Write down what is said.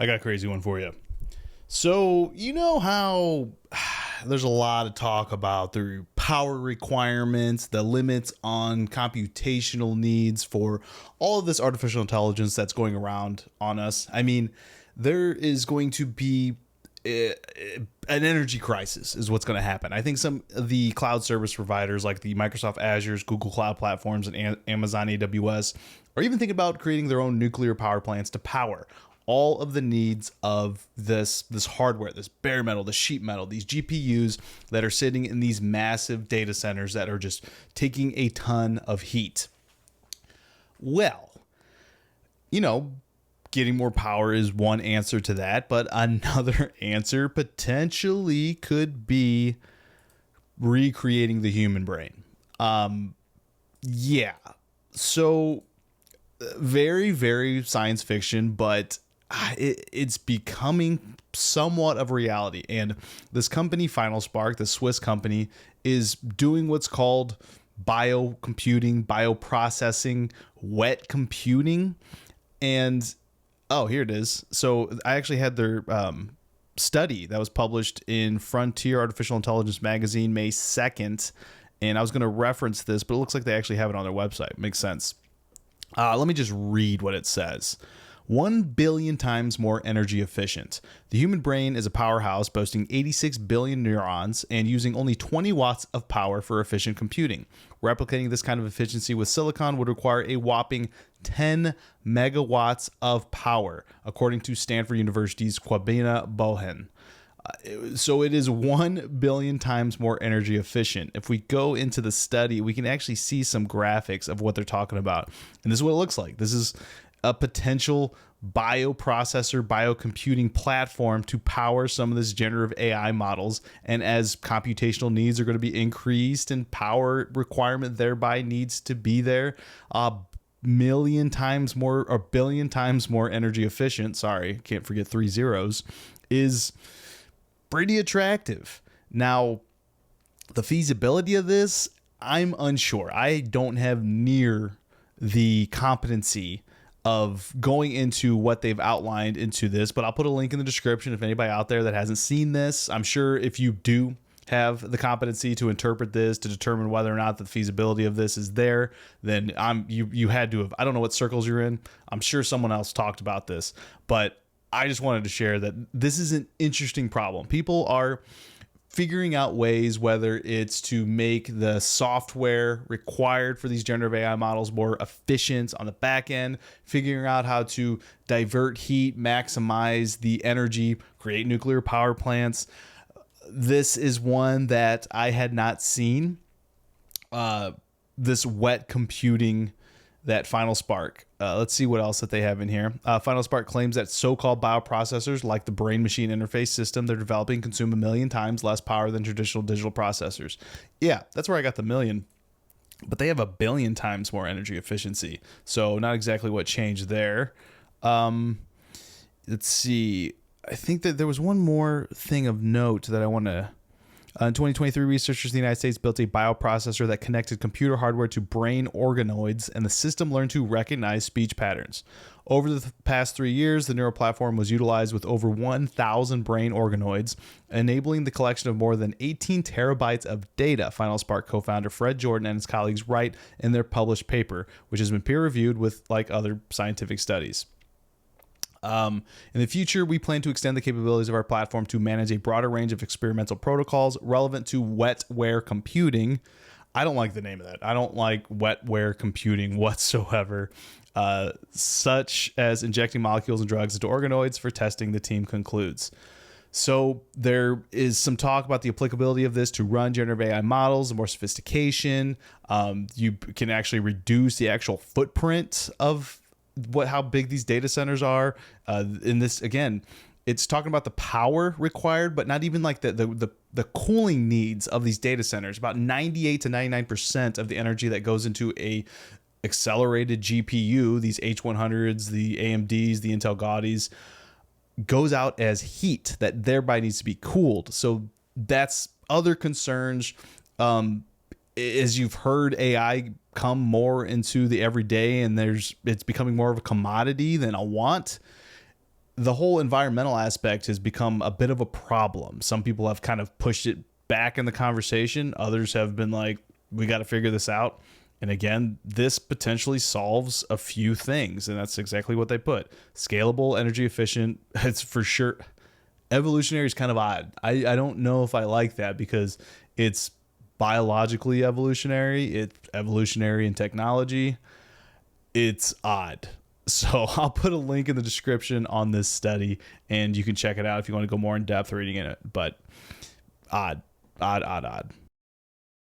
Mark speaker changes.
Speaker 1: I got a crazy one for you. So, you know how there's a lot of talk about the power requirements, the limits on computational needs for all of this artificial intelligence that's going around on us. I mean, there is going to be an energy crisis is what's going to happen. I think some of the cloud service providers like the Microsoft Azures, Google Cloud Platforms, and Amazon AWS are even thinking about creating their own nuclear power plants to power all of the needs of this hardware, this bare metal, the sheet metal, these GPUs that are sitting in these massive data centers that are just taking a ton of heat. Well, you know, getting more power is one answer to that, but another answer potentially could be recreating the human brain. Yeah. So very, very science fiction, but it's becoming somewhat of reality. And this company, Final Spark, the Swiss company, is doing what's called biocomputing, bioprocessing, wet computing. And oh, here it is. So I actually had their study that was published in Frontier Artificial Intelligence magazine May 2nd. And I was going to reference this, but it looks like they actually have it on their website. Makes sense. Let me just read what it says. 1 billion times more energy efficient. The human brain is a powerhouse boasting 86 billion neurons and using only 20 watts of power for efficient computing. Replicating this kind of efficiency with silicon would require a whopping 10 megawatts of power, according to Stanford University's Kwabena Bohen. So it is 1 billion times more energy efficient. If we go into the study, we can actually see some graphics of what they're talking about. And this is what it looks like. This is a potential bioprocessor, biocomputing platform to power some of this generative AI models. And as computational needs are going to be increased and power requirement thereby needs to be there, million times more or billion times more energy efficient, sorry, can't forget 3 zeros, is pretty attractive. Now, the feasibility of this, I'm unsure. I don't have near the competency of going into what they've outlined into this, but I'll put a link in the description if anybody out there that hasn't seen this. I'm sure if you do have the competency to interpret this, to determine whether or not the feasibility of this is there, then you had to have, I don't know what circles you're in. I'm sure someone else talked about this, but I just wanted to share that this is an interesting problem. People are figuring out ways, whether it's to make the software required for these generative AI models more efficient on the back end, figuring out how to divert heat, maximize the energy, create nuclear power plants. This is one that I had not seen. This wet computing that Final Spark. Let's see what else that they have in here. Final Spark claims that so-called bioprocessors like the brain-machine interface system they're developing consume 1 million times less power than traditional digital processors. Yeah, that's where I got the million. But they have 1 billion times more energy efficiency. So not exactly what changed there. Let's see. I think that there was one more thing of note that I want to... In 2023, researchers in the United States built a bioprocessor that connected computer hardware to brain organoids, and the system learned to recognize speech patterns. Over the past 3 years, the neural platform was utilized with over 1,000 brain organoids, enabling the collection of more than 18 terabytes of data, Final Spark co-founder Fred Jordan and his colleagues write in their published paper, which has been peer-reviewed with like other scientific studies. In the future, we plan to extend the capabilities of our platform to manage a broader range of experimental protocols relevant to wetware computing. I don't like the name of that. I don't like wetware computing whatsoever, such as injecting molecules and drugs into organoids for testing, the team concludes. So there is some talk about the applicability of this to run generative AI models and more sophistication. You can actually reduce the actual footprint of how big these data centers are. In this, again, it's talking about the power required, but not even like the cooling needs of these data centers. About 98 to 99% of the energy that goes into a accelerated GPU, these H100s, the AMDs, the Intel Gaudis, goes out as heat that thereby needs to be cooled. So that's other concerns. As you've heard AI come more into the everyday and it's becoming more of a commodity than a want. the whole environmental aspect has become a bit of a problem. Some people have kind of pushed it back in the conversation. Others have been like, we got to figure this out. And again, this potentially solves a few things. And that's exactly what they put. Scalable, energy efficient. It's for sure. Evolutionary is kind of odd. I don't know if I like that because it's biologically evolutionary. It's evolutionary in technology. It's odd. So I'll put a link in the description on this study and you can check it out if you want to go more in depth reading in it. But odd.